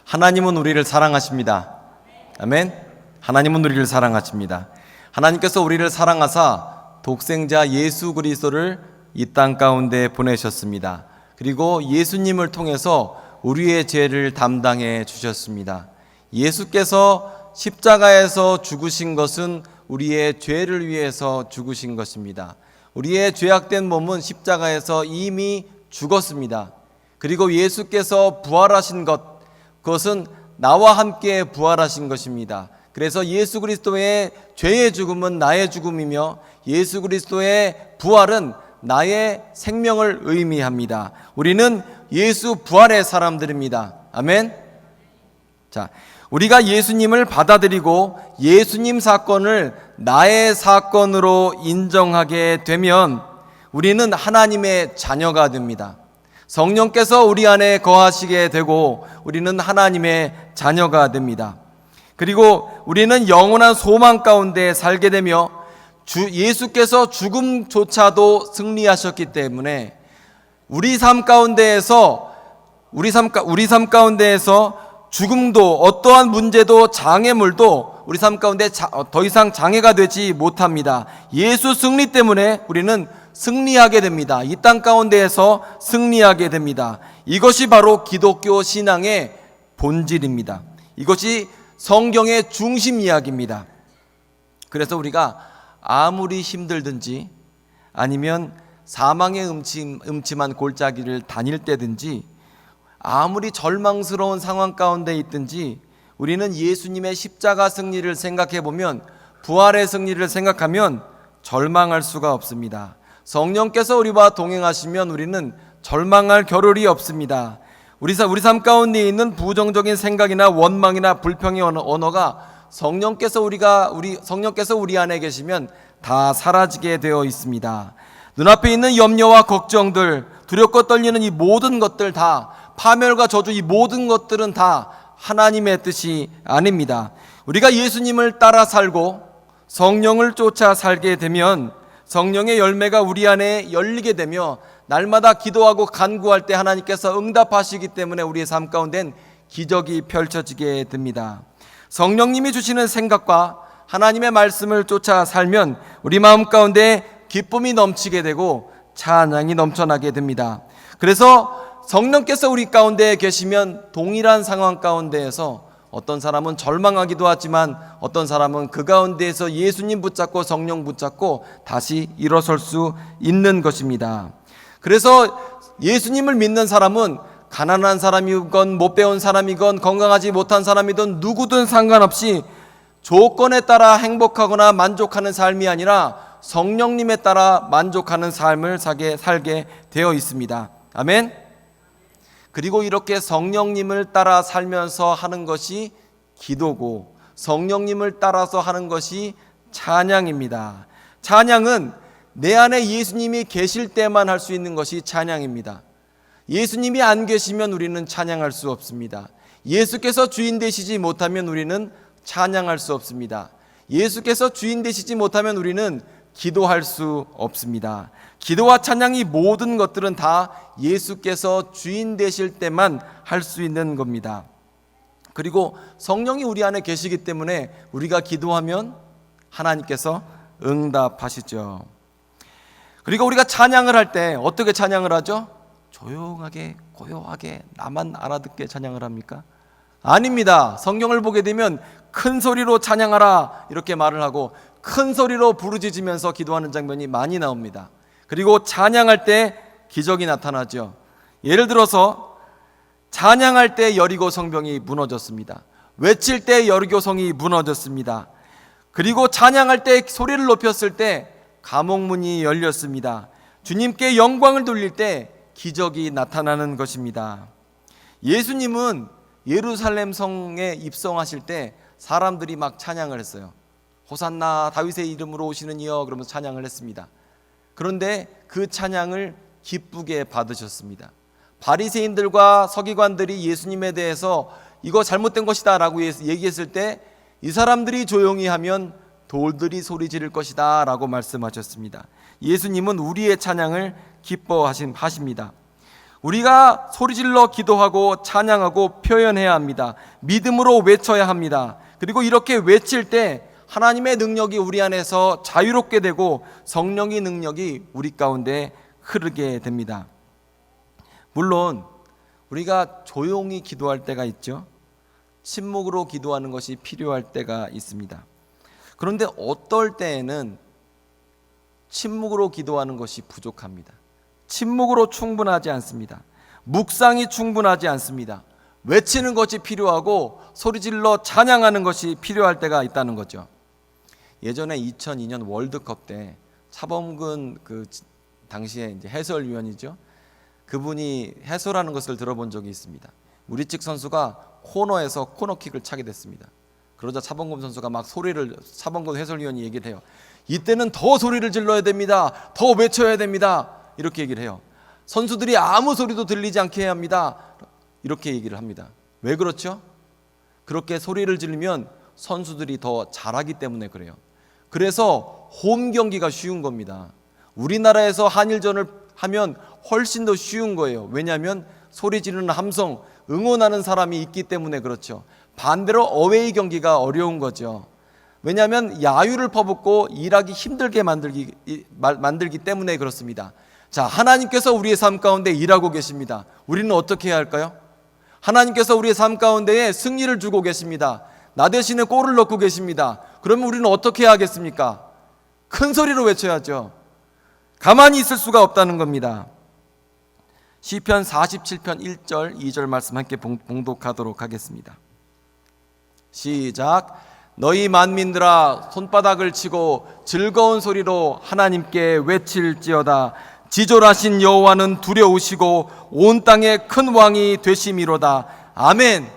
하나님은 우리를 사랑하십니다. 아멘. 하나님은 우리를 사랑하십니다. 하나님께서 우리를 사랑하사 독생자 예수 그리스도를 이 땅 가운데 보내셨습니다. 그리고 예수님을 통해서 우리의 죄를 담당해 주셨습니다. 예수께서 십자가에서 죽으신 것은 우리의 죄를 위해서 죽으신 것입니다. 우리의 죄악된 몸은 십자가에서 이미 죽었습니다. 그리고 예수께서 부활하신 것, 그것은 나와 함께 부활하신 것입니다. 그래서 예수 그리스도의 죄의 죽음은 나의 죽음이며 예수 그리스도의 부활은 나의 생명을 의미합니다. 우리는 예수 부활의 사람들입니다. 아멘. 자, 우리가 예수님을 받아들이고 예수님 사건을 나의 사건으로 인정하게 되면 우리는 하나님의 자녀가 됩니다. 성령께서 우리 안에 거하시게 되고 우리는 하나님의 자녀가 됩니다. 그리고 우리는 영원한 소망 가운데 살게 되며 예수께서 죽음조차도 승리하셨기 때문에 우리 삶 가운데에서 죽음도 어떠한 문제도 장애물도 우리 삶 가운데 더 이상 장애가 되지 못합니다. 예수 승리 때문에 우리는 승리하게 됩니다. 이 땅 가운데에서 승리하게 됩니다. 이것이 바로 기독교 신앙의 본질입니다. 이것이 성경의 중심 이야기입니다. 그래서 우리가 아무리 힘들든지 아니면 사망의 음침한 골짜기를 다닐 때든지 아무리 절망스러운 상황 가운데 있든지 우리는 예수님의 십자가 승리를 생각해 보면, 부활의 승리를 생각하면 절망할 수가 없습니다. 성령께서 우리와 동행하시면 우리는 절망할 겨를이 없습니다. 우리 삶 가운데 있는 부정적인 생각이나 원망이나 불평의 언어가 성령께서 우리 안에 계시면 다 사라지게 되어 있습니다. 눈앞에 있는 염려와 걱정들, 두렵고 떨리는 이 모든 것들 다, 파멸과 저주, 이 모든 것들은 다 하나님의 뜻이 아닙니다. 우리가 예수님을 따라 살고 성령을 쫓아 살게 되면 성령의 열매가 우리 안에 열리게 되며 날마다 기도하고 간구할 때 하나님께서 응답하시기 때문에 우리의 삶 가운데는 기적이 펼쳐지게 됩니다. 성령님이 주시는 생각과 하나님의 말씀을 쫓아 살면 우리 마음 가운데 기쁨이 넘치게 되고 찬양이 넘쳐나게 됩니다. 그래서 성령께서 우리 가운데 계시면 동일한 상황 가운데에서 어떤 사람은 절망하기도 하지만 어떤 사람은 그 가운데에서 예수님 붙잡고 성령 붙잡고 다시 일어설 수 있는 것입니다. 그래서 예수님을 믿는 사람은 가난한 사람이건 못 배운 사람이건 건강하지 못한 사람이든 누구든 상관없이 조건에 따라 행복하거나 만족하는 삶이 아니라 성령님에 따라 만족하는 삶을 살게 되어 있습니다. 아멘. 그리고 이렇게 성령님을 따라 살면서 하는 것이 기도고 성령님을 따라서 하는 것이 찬양입니다. 찬양은 내 안에 예수님이 계실 때만 할 수 있는 것이 찬양입니다. 예수님이 안 계시면 우리는 찬양할 수 없습니다. 예수께서 주인 되시지 못하면 우리는 찬양할 수 없습니다. 예수께서 주인 되시지 못하면 우리는 기도할 수 없습니다. 기도와 찬양이 모든 것들은 다 예수께서 주인 되실 때만 할 수 있는 겁니다. 그리고 성령이 우리 안에 계시기 때문에 우리가 기도하면 하나님께서 응답하시죠. 그리고 우리가 찬양을 할 때 어떻게 찬양을 하죠? 조용하게 고요하게 나만 알아듣게 찬양을 합니까? 아닙니다. 성경을 보게 되면 큰 소리로 찬양하라 이렇게 말을 하고 큰 소리로 부르짖으면서 기도하는 장면이 많이 나옵니다. 그리고 찬양할 때 기적이 나타나죠. 예를 들어서 찬양할 때 여리고 성벽이 무너졌습니다. 외칠 때 여리고 성이 무너졌습니다. 그리고 찬양할 때 소리를 높였을 때 감옥문이 열렸습니다. 주님께 영광을 돌릴 때 기적이 나타나는 것입니다. 예수님은 예루살렘 성에 입성하실 때 사람들이 막 찬양을 했어요. 호산나 다윗의 이름으로 오시는 이여 그러면서 찬양을 했습니다. 그런데 그 찬양을 기쁘게 받으셨습니다. 바리새인들과 서기관들이 예수님에 대해서 이거 잘못된 것이다 라고 얘기했을 때 이 사람들이 조용히 하면 돌들이 소리 지를 것이다 라고 말씀하셨습니다. 예수님은 우리의 찬양을 기뻐하십니다. 우리가 소리질러 기도하고 찬양하고 표현해야 합니다. 믿음으로 외쳐야 합니다. 그리고 이렇게 외칠 때 하나님의 능력이 우리 안에서 자유롭게 되고 성령의 능력이 우리 가운데 흐르게 됩니다. 물론 우리가 조용히 기도할 때가 있죠. 침묵으로 기도하는 것이 필요할 때가 있습니다. 그런데 어떨 때에는 침묵으로 기도하는 것이 부족합니다. 침묵으로 충분하지 않습니다. 묵상이 충분하지 않습니다. 외치는 것이 필요하고 소리질러 찬양하는 것이 필요할 때가 있다는 거죠. 예전에 2002년 월드컵 때 차범근 당시에 이제 해설위원이죠. 그분이 해설하는 것을 들어본 적이 있습니다. 우리 측 선수가 코너에서 코너킥을 차게 됐습니다. 그러자 차범근 선수가 막 차범근 해설위원이 얘기를 해요. 이때는 더 소리를 질러야 됩니다. 더 외쳐야 됩니다. 이렇게 얘기를 해요. 선수들이 아무 소리도 들리지 않게 해야 합니다. 이렇게 얘기를 합니다. 왜 그렇죠? 그렇게 소리를 지르면 선수들이 더 잘하기 때문에 그래요. 그래서 홈 경기가 쉬운 겁니다. 우리나라에서 한일전을 하면 훨씬 더 쉬운 거예요. 왜냐하면 소리 지르는 함성, 응원하는 사람이 있기 때문에 그렇죠. 반대로 어웨이 경기가 어려운 거죠. 왜냐하면 야유를 퍼붓고 일하기 힘들게 만들기 때문에 그렇습니다. 자, 하나님께서 우리의 삶 가운데 일하고 계십니다. 우리는 어떻게 해야 할까요? 하나님께서 우리의 삶 가운데에 승리를 주고 계십니다. 나 대신에 골을 넣고 계십니다. 그러면 우리는 어떻게 해야 하겠습니까? 큰 소리로 외쳐야죠. 가만히 있을 수가 없다는 겁니다. 시편 47편 1절 2절 말씀 함께 봉독하도록 하겠습니다. 시작. 너희 만민들아 손바닥을 치고 즐거운 소리로 하나님께 외칠지어다. 지존하신 여호와는 두려우시고 온 땅의 큰 왕이 되심이로다. 아멘.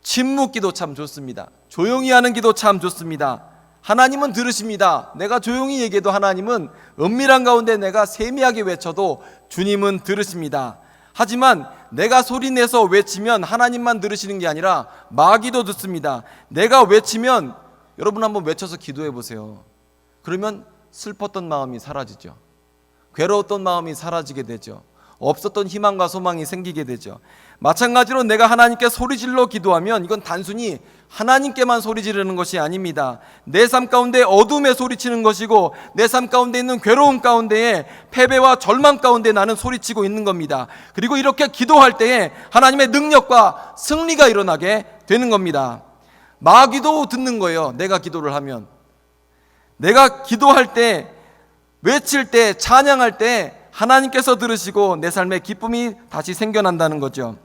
침묵 기도 참 좋습니다. 조용히 하는 기도 참 좋습니다. 하나님은 들으십니다. 내가 조용히 얘기해도 하나님은 은밀한 가운데 내가 세미하게 외쳐도 주님은 들으십니다. 하지만 내가 소리내서 외치면 하나님만 들으시는 게 아니라 마귀도 듣습니다. 내가 외치면 여러분 한번 외쳐서 기도해 보세요. 그러면 슬펐던 마음이 사라지죠. 괴로웠던 마음이 사라지게 되죠. 없었던 희망과 소망이 생기게 되죠. 마찬가지로 내가 하나님께 소리질러 기도하면 이건 단순히 하나님께만 소리 지르는 것이 아닙니다. 내 삶 가운데 어둠에 소리치는 것이고 내 삶 가운데 있는 괴로움 가운데에 패배와 절망 가운데 나는 소리치고 있는 겁니다. 그리고 이렇게 기도할 때에 하나님의 능력과 승리가 일어나게 되는 겁니다. 마귀도 듣는 거예요. 내가 기도를 하면. 내가 기도할 때, 외칠 때, 찬양할 때 하나님께서 들으시고 내 삶에 기쁨이 다시 생겨난다는 거죠.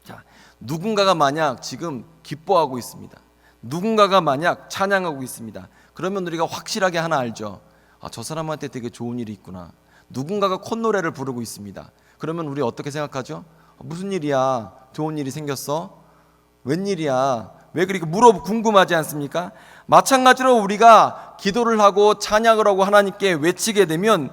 자, 누군가가 만약 지금 기뻐하고 있습니다. 누군가가 만약 찬양하고 있습니다. 그러면 우리가 확실하게 하나 알죠. 저 사람한테 되게 좋은 일이 있구나. 누군가가 콧노래를 부르고 있습니다. 그러면 우리 어떻게 생각하죠? 무슨 일이야? 좋은 일이 생겼어? 웬일이야? 왜 그렇게 궁금하지 않습니까? 마찬가지로 우리가 기도를 하고 찬양을 하고 하나님께 외치게 되면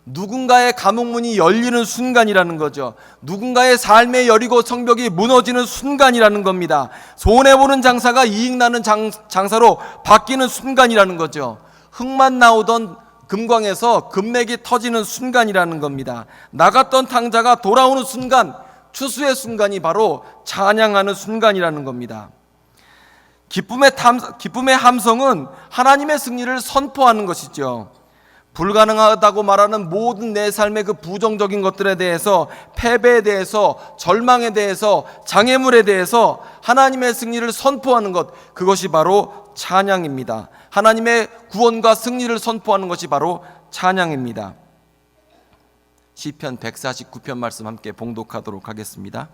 누군가의 감옥문이 열리는 순간이라는 거죠. 누군가의 삶의 여리고 성벽이 무너지는 순간이라는 겁니다. 손해보는 장사가 이익나는 장사로 바뀌는 순간이라는 거죠. 흙만 나오던 금광에서 금맥이 터지는 순간이라는 겁니다. 나갔던 탕자가 돌아오는 순간, 추수의 순간이 바로 찬양하는 순간이라는 겁니다. 기쁨의 함성은 하나님의 승리를 선포하는 것이죠. 불가능하다고 말하는 모든 내 삶의 그 부정적인 것들에 대해서, 패배에 대해서, 절망에 대해서, 장애물에 대해서 하나님의 승리를 선포하는 것, 그것이 바로 찬양입니다. 하나님의 구원과 승리를 선포하는 것이 바로 찬양입니다. 시편 149편 말씀 함께 봉독하도록 하겠습니다.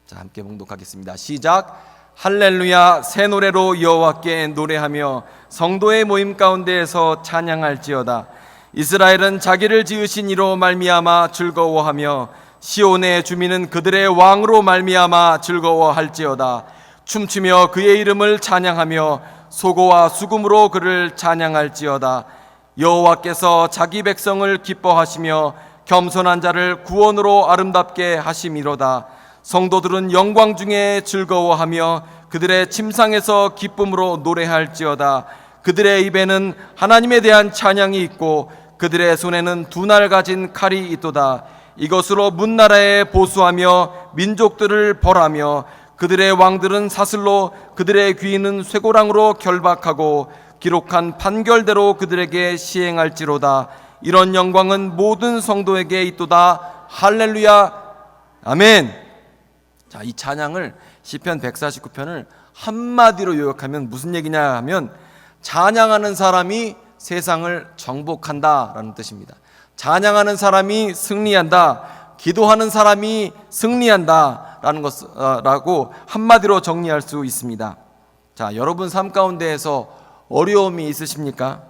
자, 함께 봉독하겠습니다. 시작. 할렐루야. 새 노래로 여호와께 노래하며 성도의 모임 가운데에서 찬양할지어다. 이스라엘은 자기를 지으신 이로 말미암아 즐거워하며 시온의 주민은 그들의 왕으로 말미암아 즐거워할지어다. 춤추며 그의 이름을 찬양하며 소고와 수금으로 그를 찬양할지어다. 여호와께서 자기 백성을 기뻐하시며 겸손한 자를 구원으로 아름답게 하심이로다. 성도들은 영광 중에 즐거워하며 그들의 침상에서 기쁨으로 노래할지어다. 그들의 입에는 하나님에 대한 찬양이 있고 그들의 손에는 두 날 가진 칼이 있도다. 이것으로 문나라에 보수하며 민족들을 벌하며 그들의 왕들은 사슬로 그들의 귀인은 쇠고랑으로 결박하고 기록한 판결대로 그들에게 시행할지로다. 이런 영광은 모든 성도에게 있도다. 할렐루야. 아멘. 자, 이 찬양을 시편 149편을 한마디로 요약하면 무슨 얘기냐 하면 찬양하는 사람이 세상을 정복한다라는 뜻입니다. 찬양하는 사람이 승리한다. 기도하는 사람이 승리한다라는 것라고 한마디로 정리할 수 있습니다. 자, 여러분 삶 가운데에서 어려움이 있으십니까?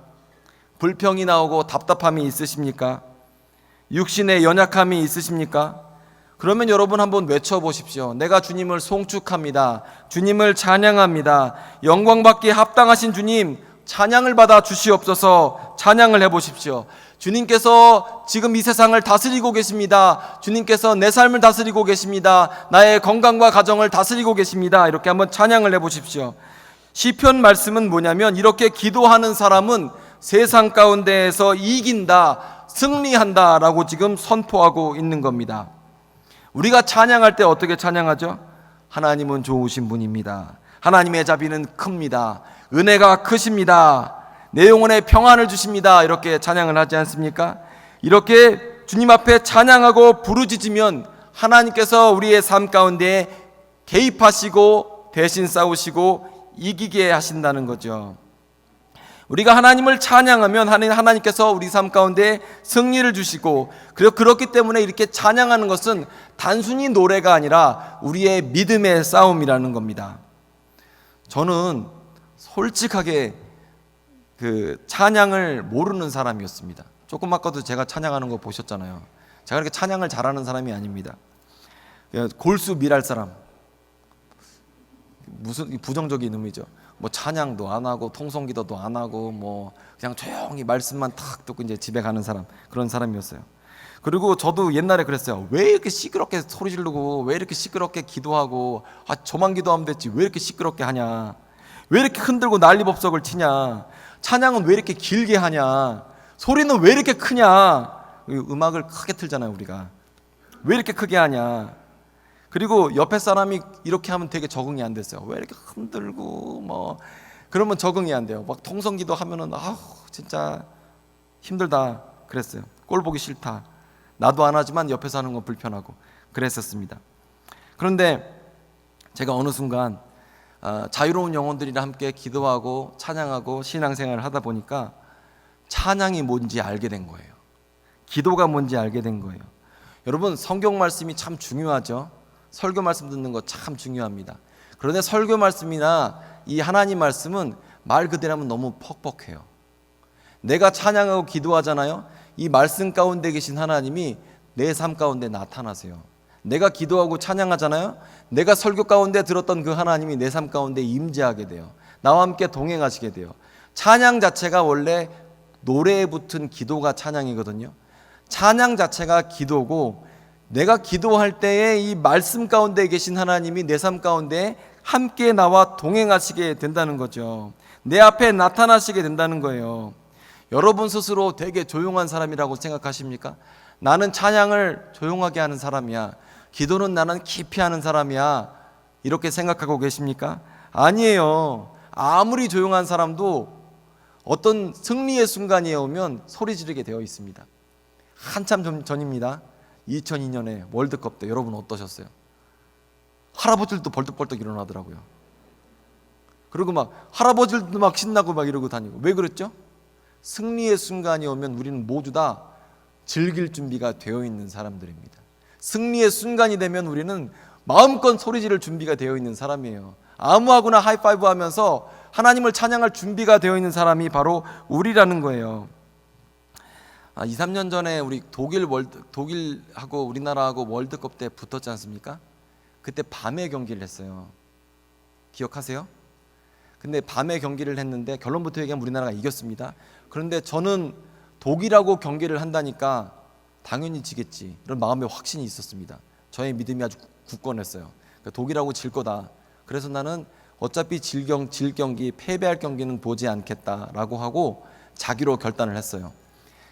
불평이 나오고 답답함이 있으십니까? 육신의 연약함이 있으십니까? 그러면 여러분 한번 외쳐보십시오. 내가 주님을 송축합니다. 주님을 찬양합니다. 영광받기에 합당하신 주님, 찬양을 받아 주시옵소서. 찬양을 해보십시오. 주님께서 지금 이 세상을 다스리고 계십니다. 주님께서 내 삶을 다스리고 계십니다. 나의 건강과 가정을 다스리고 계십니다. 이렇게 한번 찬양을 해보십시오. 시편 말씀은 뭐냐면 이렇게 기도하는 사람은 세상 가운데에서 이긴다, 승리한다 라고 지금 선포하고 있는 겁니다. 우리가 찬양할 때 어떻게 찬양하죠? 하나님은 좋으신 분입니다. 하나님의 자비는 큽니다. 은혜가 크십니다. 내 영혼에 평안을 주십니다. 이렇게 찬양을 하지 않습니까? 이렇게 주님 앞에 찬양하고 부르짖으면 하나님께서 우리의 삶 가운데 개입하시고 대신 싸우시고 이기게 하신다는 거죠. 우리가 하나님을 찬양하면 하나님께서 우리 삶 가운데 승리를 주시고, 그렇기 때문에 이렇게 찬양하는 것은 단순히 노래가 아니라 우리의 믿음의 싸움이라는 겁니다. 저는 솔직하게 그 찬양을 모르는 사람이었습니다. 조금 아까도 제가 찬양하는 거 보셨잖아요. 제가 그렇게 찬양을 잘하는 사람이 아닙니다. 골수 밀할 사람, 무슨 부정적인 의미죠. 뭐 찬양도 안 하고 통성기도도 안 하고 뭐 그냥 조용히 말씀만 탁 듣고 이제 집에 가는 사람, 그런 사람이었어요. 그리고 저도 옛날에 그랬어요. 왜 이렇게 시끄럽게 소리 지르고 왜 이렇게 시끄럽게 기도하고, 저만 기도하면 됐지 왜 이렇게 시끄럽게 하냐, 왜 이렇게 흔들고 난리법석을 치냐, 찬양은 왜 이렇게 길게 하냐, 소리는 왜 이렇게 크냐, 음악을 크게 틀잖아요 우리가. 왜 이렇게 크게 하냐. 그리고 옆에 사람이 이렇게 하면 되게 적응이 안 됐어요. 왜 이렇게 흔들고 뭐 그러면 적응이 안 돼요. 막 통성기도 하면은 진짜 힘들다 그랬어요. 꼴 보기 싫다. 나도 안 하지만 옆에서 하는 건 불편하고 그랬었습니다. 그런데 제가 어느 순간 자유로운 영혼들이랑 함께 기도하고 찬양하고 신앙생활을 하다 보니까 찬양이 뭔지 알게 된 거예요. 기도가 뭔지 알게 된 거예요. 여러분, 성경 말씀이 참 중요하죠. 설교 말씀 듣는 거 참 중요합니다. 그런데 설교 말씀이나 이 하나님 말씀은 말 그대로 하면 너무 퍽퍽해요. 내가 찬양하고 기도하잖아요. 이 말씀 가운데 계신 하나님이 내 삶 가운데 나타나세요. 내가 기도하고 찬양하잖아요. 내가 설교 가운데 들었던 그 하나님이 내 삶 가운데 임재하게 돼요. 나와 함께 동행하시게 돼요. 찬양 자체가 원래 노래에 붙은 기도가 찬양이거든요. 찬양 자체가 기도고, 내가 기도할 때에 이 말씀 가운데 계신 하나님이 내 삶 가운데 함께 나와 동행하시게 된다는 거죠. 내 앞에 나타나시게 된다는 거예요. 여러분 스스로 되게 조용한 사람이라고 생각하십니까? 나는 찬양을 조용하게 하는 사람이야, 기도는 나는 깊이 하는 사람이야, 이렇게 생각하고 계십니까? 아니에요. 아무리 조용한 사람도 어떤 승리의 순간이 오면 소리 지르게 되어 있습니다. 한참 전입니다. 2002년에 월드컵 때 여러분 어떠셨어요? 할아버지들도 벌떡벌떡 일어나더라고요. 그리고 막 할아버지들도 막 신나고 막 이러고 다니고. 왜 그랬죠? 승리의 순간이 오면 우리는 모두 다 즐길 준비가 되어 있는 사람들입니다. 승리의 순간이 되면 우리는 마음껏 소리 지를 준비가 되어 있는 사람이에요. 아무하고나 하이파이브 하면서 하나님을 찬양할 준비가 되어 있는 사람이 바로 우리라는 거예요. 2, 3년 전에 우리 독일하고 우리나라하고 월드컵 때 붙었지 않습니까? 그때 밤에 경기를 했어요. 기억하세요? 근데 밤에 경기를 했는데 결론부터 얘기하면 우리나라가 이겼습니다. 그런데 저는 독일하고 경기를 한다니까 당연히 지겠지, 이런 마음의 확신이 있었습니다. 저의 믿음이 아주 굳건했어요. 그러니까 독일하고 질 거다. 그래서 나는 어차피 질 경기, 패배할 경기는 보지 않겠다라고 하고 자기로 결단을 했어요.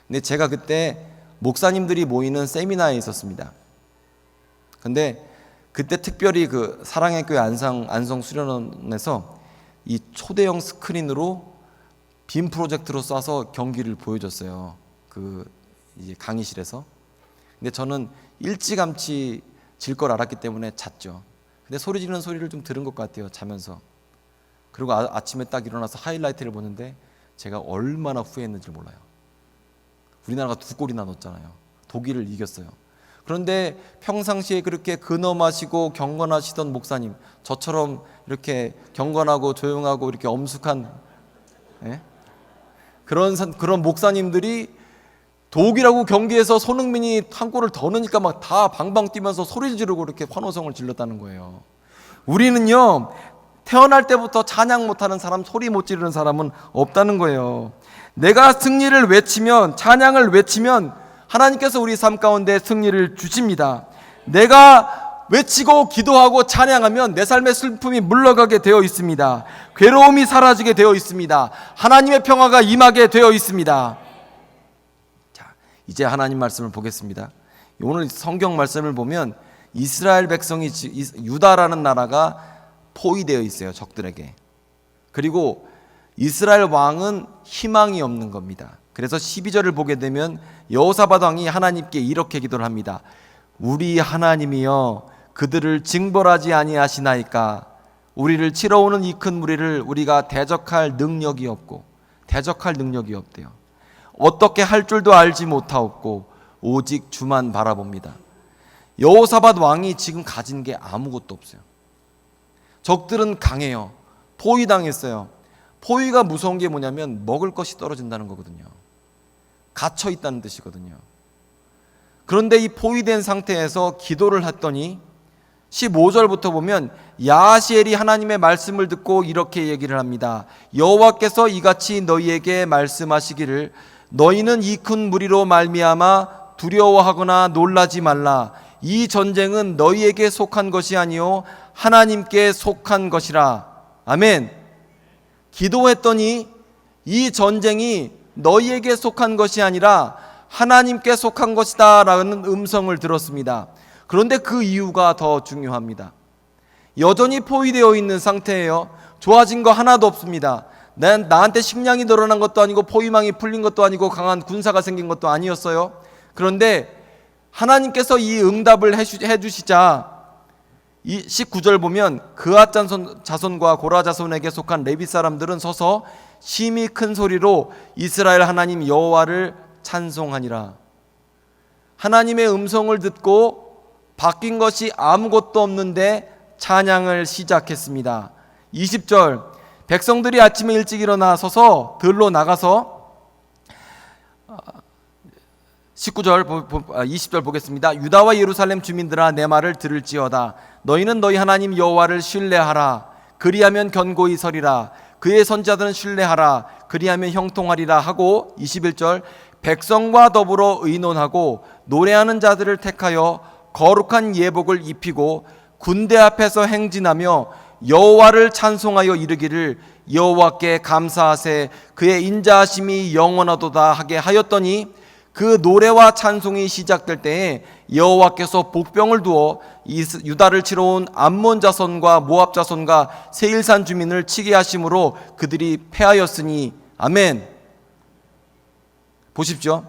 근데 제가 그때 목사님들이 모이는 세미나에 있었습니다. 근데 그때 특별히 그 사랑의 교회 안성 수련원에서 이 초대형 스크린으로 빔 프로젝트로 쏴서 경기를 보여줬어요. 그 이제 강의실에서. 근데 저는 일찌감치 질 걸 알았기 때문에 잤죠. 근데 소리 지르는 소리를 좀 들은 것 같아요, 자면서. 그리고 아침에 딱 일어나서 하이라이트를 보는데 제가 얼마나 후회했는지 몰라요. 우리나라가 2골이나 넣었잖아요. 독일을 이겼어요. 그런데 평상시에 그렇게 근엄하시고 경건하시던 목사님, 저처럼 이렇게 경건하고 조용하고 이렇게 엄숙한 그런 목사님들이 독일하고 경기에서 손흥민이 한 골을 더 넣으니까 막 다 방방 뛰면서 소리 지르고 이렇게 환호성을 질렀다는 거예요. 우리는요, 태어날 때부터 찬양 못하는 사람, 소리 못 지르는 사람은 없다는 거예요. 내가 승리를 외치면, 찬양을 외치면 하나님께서 우리 삶 가운데 승리를 주십니다. 내가 외치고 기도하고 찬양하면 내 삶의 슬픔이 물러가게 되어 있습니다. 괴로움이 사라지게 되어 있습니다. 하나님의 평화가 임하게 되어 있습니다. 자, 이제 하나님 말씀을 보겠습니다. 오늘 성경 말씀을 보면 이스라엘 백성이, 유다라는 나라가 포위되어 있어요, 적들에게. 그리고 이스라엘 왕은 희망이 없는 겁니다. 그래서 12절을 보게 되면 여호사밧 왕이 하나님께 이렇게 기도를 합니다. 우리 하나님이여 그들을 징벌하지 아니하시나이까. 우리를 치러오는 이 큰 무리를 우리가 대적할 능력이 없대요. 어떻게 할 줄도 알지 못하옵고 오직 주만 바라봅니다. 여호사밧 왕이 지금 가진 게 아무것도 없어요. 적들은 강해요. 포위당했어요. 포위가 무서운 게 뭐냐면 먹을 것이 떨어진다는 거거든요. 갇혀 있다는 뜻이거든요. 그런데 이 포위된 상태에서 기도를 했더니 15절부터 보면 야하시엘이 하나님의 말씀을 듣고 이렇게 얘기를 합니다. 여호와께서 이같이 너희에게 말씀하시기를 너희는 이 큰 무리로 말미암아 두려워하거나 놀라지 말라. 이 전쟁은 너희에게 속한 것이 아니요 하나님께 속한 것이라. 아멘. 기도했더니 이 전쟁이 너희에게 속한 것이 아니라 하나님께 속한 것이다 라는 음성을 들었습니다. 그런데 그 이유가 더 중요합니다. 여전히 포위되어 있는 상태예요. 좋아진 거 하나도 없습니다. 나한테 식량이 늘어난 것도 아니고 포위망이 풀린 것도 아니고 강한 군사가 생긴 것도 아니었어요. 그런데 하나님께서 이 응답을 해주시자 이 19절 보면 그앗 자손과 고라 자손에게 속한 레위 사람들은 서서 심히 큰 소리로 이스라엘 하나님 여호와를 찬송하니라. 하나님의 음성을 듣고 바뀐 것이 아무것도 없는데 찬양을 시작했습니다. 20절 백성들이 아침에 일찍 일어나 서서 들로 나가서 20절 보겠습니다. 유다와 예루살렘 주민들아 내 말을 들을지어다. 너희는 너희 하나님 여호와를 신뢰하라. 그리하면 견고히 서리라. 그의 선지자들은 신뢰하라. 그리하면 형통하리라 하고 21절 백성과 더불어 의논하고 노래하는 자들을 택하여 거룩한 예복을 입히고 군대 앞에서 행진하며 여호와를 찬송하여 이르기를 여호와께 감사하세 그의 인자하심이 영원하도다 하게 하였더니 그 노래와 찬송이 시작될 때에 여호와께서 복병을 두어 유다를 치러 온 암몬 자손과 모압 자손과 세일산 주민을 치게 하심으로 그들이 패하였으니 아멘. 보십시오.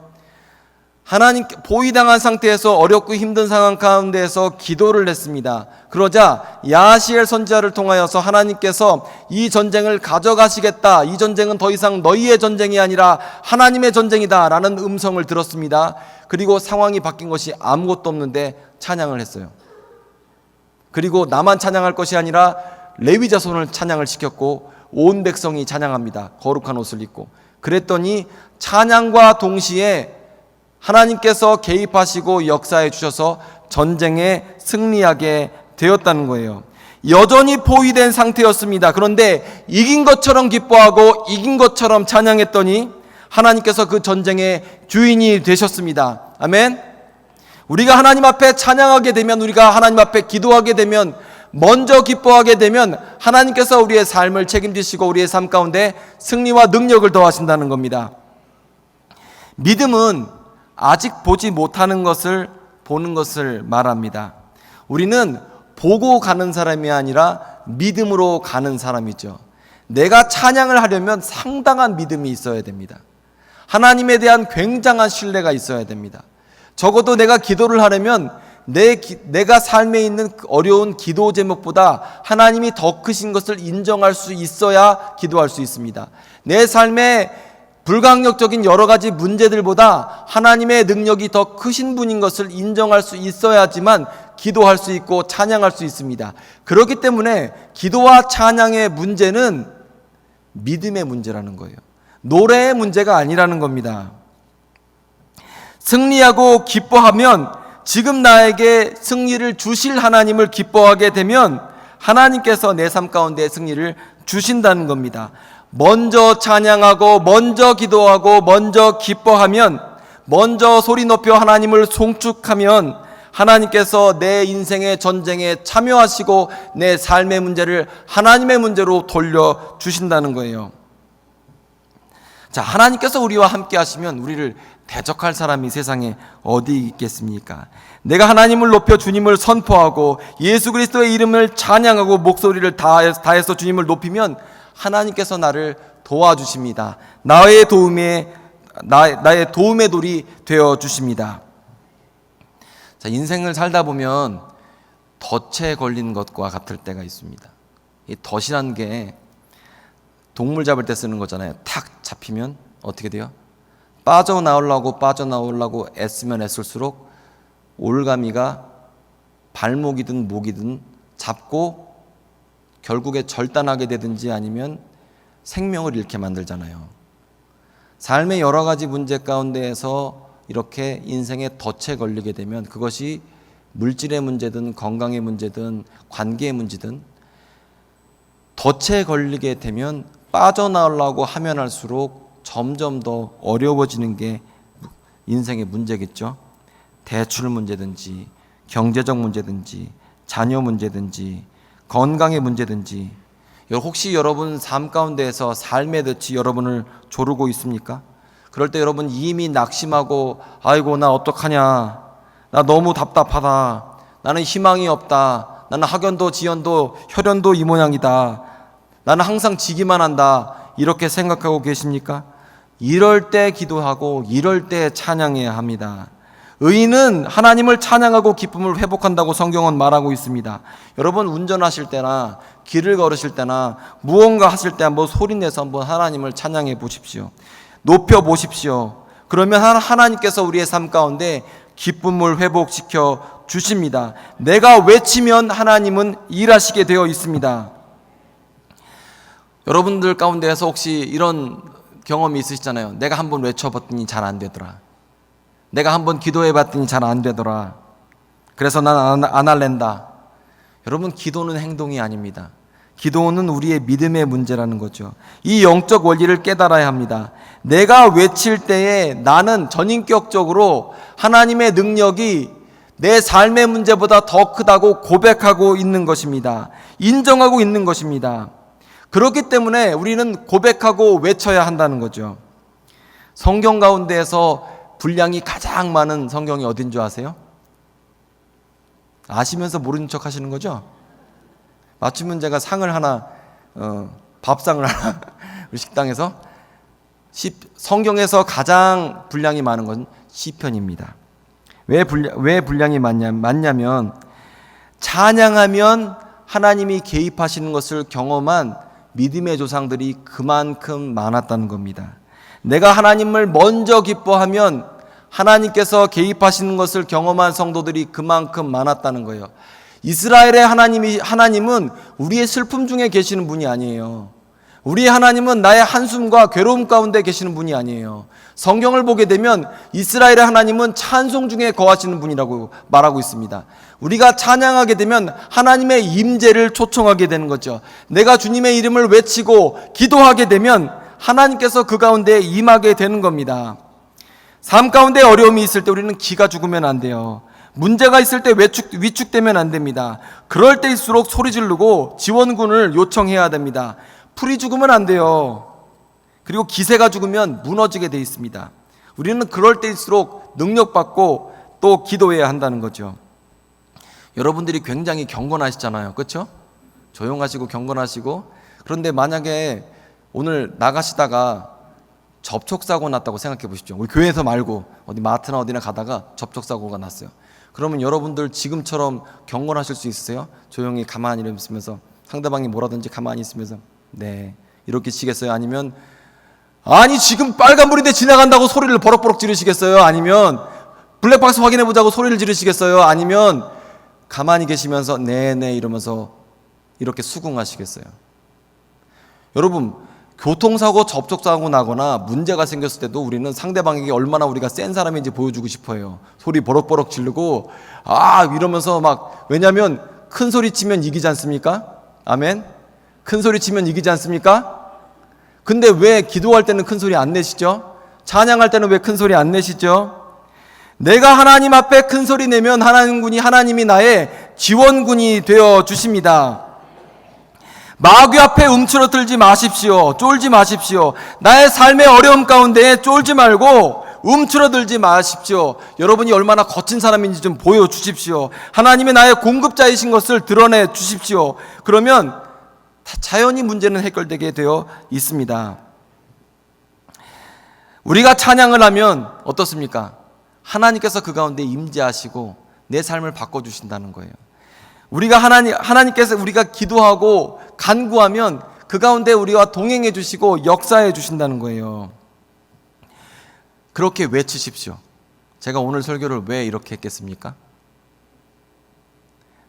하나님 포위당한 상태에서 어렵고 힘든 상황 가운데에서 기도를 했습니다. 그러자 야하시엘 선지자를 통하여서 하나님께서 이 전쟁을 가져가시겠다. 이 전쟁은 더 이상 너희의 전쟁이 아니라 하나님의 전쟁이다 라는 음성을 들었습니다. 그리고 상황이 바뀐 것이 아무것도 없는데 찬양을 했어요. 그리고 나만 찬양할 것이 아니라 레위 자손을 찬양을 시켰고 온 백성이 찬양합니다. 거룩한 옷을 입고. 그랬더니 찬양과 동시에 하나님께서 개입하시고 역사해 주셔서 전쟁에 승리하게 되었다는 거예요. 여전히 포위된 상태였습니다. 그런데 이긴 것처럼 기뻐하고 이긴 것처럼 찬양했더니 하나님께서 그 전쟁의 주인이 되셨습니다. 아멘. 우리가 하나님 앞에 찬양하게 되면, 우리가 하나님 앞에 기도하게 되면 먼저 기뻐하게 되면 하나님께서 우리의 삶을 책임지시고 우리의 삶 가운데 승리와 능력을 더하신다는 겁니다. 믿음은 아직 보지 못하는 것을 보는 것을 말합니다. 우리는 보고 가는 사람이 아니라 믿음으로 가는 사람이죠. 내가 찬양을 하려면 상당한 믿음이 있어야 됩니다. 하나님에 대한 굉장한 신뢰가 있어야 됩니다. 적어도 내가 기도를 하려면 내가 삶에 있는 어려운 기도 제목보다 하나님이 더 크신 것을 인정할 수 있어야 기도할 수 있습니다. 내 삶에 불강력적인 여러 가지 문제들보다 하나님의 능력이 더 크신 분인 것을 인정할 수 있어야지만 기도할 수 있고 찬양할 수 있습니다. 그렇기 때문에 기도와 찬양의 문제는 믿음의 문제라는 거예요. 노래의 문제가 아니라는 겁니다. 승리하고 기뻐하면 지금 나에게 승리를 주실 하나님을 기뻐하게 되면 하나님께서 내 삶 가운데 승리를 주신다는 겁니다. 먼저 찬양하고 먼저 기도하고 먼저 기뻐하면, 먼저 소리 높여 하나님을 송축하면 하나님께서 내 인생의 전쟁에 참여하시고 내 삶의 문제를 하나님의 문제로 돌려주신다는 거예요. 자, 하나님께서 우리와 함께 하시면 우리를 대적할 사람이 세상에 어디 있겠습니까? 내가 하나님을 높여 주님을 선포하고 예수 그리스도의 이름을 찬양하고 목소리를 다해서 주님을 높이면 하나님께서 나를 도와주십니다. 나의 도움의 돌이 되어 주십니다. 자, 인생을 살다 보면 덫에 걸린 것과 같을 때가 있습니다. 이 덫이란 게 동물 잡을 때 쓰는 거잖아요. 탁 잡히면 어떻게 돼요? 빠져나오려고 애쓰면 애쓸수록 올가미가 발목이든 목이든 잡고 결국에 절단하게 되든지 아니면 생명을 잃게 만들잖아요. 삶의 여러 가지 문제 가운데에서 이렇게 인생의 덫에 걸리게 되면 그것이 물질의 문제든 건강의 문제든 관계의 문제든 덫에 걸리게 되면 빠져나오려고 하면 할수록 점점 더 어려워지는 게 인생의 문제겠죠. 대출 문제든지 경제적 문제든지 자녀 문제든지 건강의 문제든지, 혹시 여러분 삶 가운데에서 삶의 덫이 여러분을 조르고 있습니까? 그럴 때 여러분 이미 낙심하고 아이고 나 어떡하냐, 나 너무 답답하다, 나는 희망이 없다, 나는 학연도 지연도 혈연도 이 모양이다, 나는 항상 지기만 한다, 이렇게 생각하고 계십니까? 이럴 때 기도하고 이럴 때 찬양해야 합니다. 의인은 하나님을 찬양하고 기쁨을 회복한다고 성경은 말하고 있습니다. 여러분 운전하실 때나 길을 걸으실 때나 무언가 하실 때 한번 소리내서 한번 하나님을 찬양해 보십시오. 높여 보십시오. 그러면 하나님께서 우리의 삶 가운데 기쁨을 회복시켜 주십니다. 내가 외치면 하나님은 일하시게 되어 있습니다. 여러분들 가운데에서 혹시 이런 경험이 있으시잖아요. 내가 한번 외쳐봤더니 잘 안 되더라. 내가 한번 기도해봤더니 잘 안 되더라. 그래서 난 안 할랜다. 여러분, 기도는 행동이 아닙니다. 기도는 우리의 믿음의 문제라는 거죠. 이 영적 원리를 깨달아야 합니다. 내가 외칠 때에 나는 전인격적으로 하나님의 능력이 내 삶의 문제보다 더 크다고 고백하고 있는 것입니다. 인정하고 있는 것입니다. 그렇기 때문에 우리는 고백하고 외쳐야 한다는 거죠. 성경 가운데에서 분량이 가장 많은 성경이 어딘 줄 아세요? 아시면서 모르는 척 하시는 거죠? 맞추면 제가 상을 하나, 밥상을 하나 우리 식당에서 성경에서 가장 분량이 많은 건 시편입니다. 왜 분량이 많냐면 찬양하면 하나님이 개입하시는 것을 경험한 믿음의 조상들이 그만큼 많았다는 겁니다. 내가 하나님을 먼저 기뻐하면 하나님께서 개입하시는 것을 경험한 성도들이 그만큼 많았다는 거예요. 이스라엘의 하나님은 우리의 슬픔 중에 계시는 분이 아니에요. 우리의 하나님은 나의 한숨과 괴로움 가운데 계시는 분이 아니에요. 성경을 보게 되면 이스라엘의 하나님은 찬송 중에 거하시는 분이라고 말하고 있습니다. 우리가 찬양하게 되면 하나님의 임재를 초청하게 되는 거죠. 내가 주님의 이름을 외치고 기도하게 되면 하나님께서 그 가운데 임하게 되는 겁니다. 삶 가운데 어려움이 있을 때 우리는 기가 죽으면 안 돼요. 문제가 있을 때 위축되면 안 됩니다. 그럴 때일수록 소리 지르고 지원군을 요청해야 됩니다. 풀이 죽으면 안 돼요. 그리고 기세가 죽으면 무너지게 돼 있습니다. 우리는 그럴 때일수록 능력받고 또 기도해야 한다는 거죠. 여러분들이 굉장히 경건하시잖아요. 그렇죠? 조용하시고 경건하시고. 그런데 만약에 오늘 나가시다가 접촉사고 났다고 생각해 보십시오. 우리 교회에서 말고 어디 마트나 어디나 가다가 접촉사고가 났어요. 그러면 여러분들 지금처럼 경건하실 수 있으세요? 조용히 가만히 있으면서 상대방이 뭐라든지 가만히 있으면서 네 이렇게 치겠어요? 아니면 아니 지금 빨간불인데 지나간다고 소리를 버럭버럭 지르시겠어요? 아니면 블랙박스 확인해보자고 소리를 지르시겠어요? 아니면 가만히 계시면서 네네 이러면서 이렇게 수긍하시겠어요? 여러분 교통사고 접촉사고 나거나 문제가 생겼을 때도 우리는 상대방에게 얼마나 우리가 센 사람인지 보여주고 싶어요. 소리 버럭버럭 지르고 이러면서 막, 왜냐하면 큰 소리 치면 이기지 않습니까? 아멘. 큰 소리 치면 이기지 않습니까? 근데 왜 기도할 때는 큰 소리 안 내시죠? 찬양할 때는 왜 큰 소리 안 내시죠? 내가 하나님 앞에 큰 소리 내면 하나님이 나의 지원군이 되어 주십니다. 마귀 앞에 움츠러들지 마십시오. 쫄지 마십시오. 나의 삶의 어려움 가운데 쫄지 말고 움츠러들지 마십시오. 여러분이 얼마나 거친 사람인지 좀 보여주십시오. 하나님의 나의 공급자이신 것을 드러내 주십시오. 그러면 자연히 문제는 해결되게 되어 있습니다. 우리가 찬양을 하면 어떻습니까? 하나님께서 그 가운데 임재하시고 내 삶을 바꿔주신다는 거예요. 하나님께서 우리가 기도하고 간구하면 그 가운데 우리와 동행해 주시고 역사해 주신다는 거예요. 그렇게 외치십시오. 제가 오늘 설교를 왜 이렇게 했겠습니까?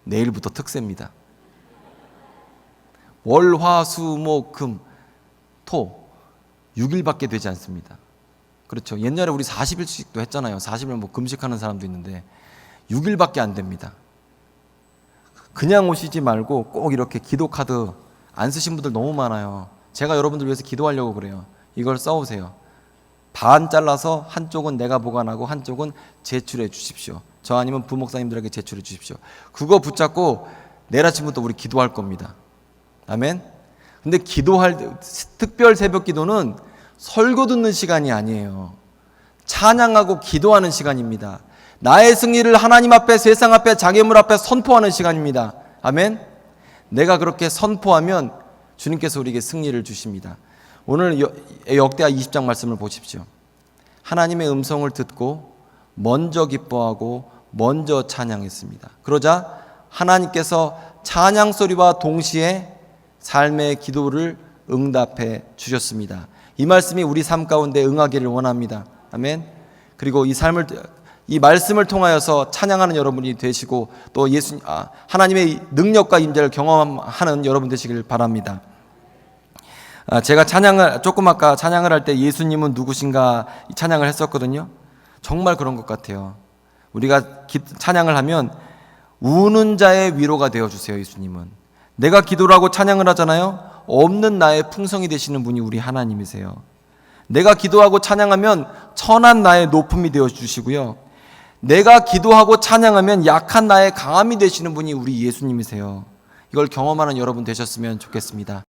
내일부터 특세입니다. 월, 화, 수, 목, 금, 토 6일밖에 되지 않습니다. 그렇죠. 옛날에 우리 40일씩도 했잖아요. 40일 뭐 금식하는 사람도 있는데 6일밖에 안 됩니다. 그냥 오시지 말고 꼭 이렇게 기도 카드 안 쓰신 분들 너무 많아요. 제가 여러분들 위해서 기도하려고 그래요. 이걸 써오세요. 반 잘라서 한쪽은 내가 보관하고 한쪽은 제출해 주십시오. 저 아니면 부목사님들에게 제출해 주십시오. 그거 붙잡고 내일 아침부터 우리 기도할 겁니다. 아멘. 근데 특별 새벽 기도는 설교 듣는 시간이 아니에요. 찬양하고 기도하는 시간입니다. 나의 승리를 하나님 앞에, 세상 앞에, 장애물 앞에 선포하는 시간입니다. 아멘. 내가 그렇게 선포하면 주님께서 우리에게 승리를 주십니다. 오늘 역대하 20장 말씀을 보십시오. 하나님의 음성을 듣고 먼저 기뻐하고 먼저 찬양했습니다. 그러자 하나님께서 찬양 소리와 동시에 삶의 기도를 응답해 주셨습니다. 이 말씀이 우리 삶 가운데 응하기를 원합니다. 아멘. 그리고 이 말씀을 통하여서 찬양하는 여러분이 되시고 또 하나님의 능력과 임재를 경험하는 여러분 되시길 바랍니다. 제가 아까 찬양을 할 때 예수님은 누구신가 찬양을 했었거든요. 정말 그런 것 같아요. 우리가 찬양을 하면 우는 자의 위로가 되어주세요. 예수님은 내가 기도를 하고 찬양을 하잖아요. 없는 나의 풍성이 되시는 분이 우리 하나님이세요. 내가 기도하고 찬양하면 천한 나의 높음이 되어주시고요. 내가 기도하고 찬양하면 약한 나의 강함이 되시는 분이 우리 예수님이세요. 이걸 경험하는 여러분 되셨으면 좋겠습니다.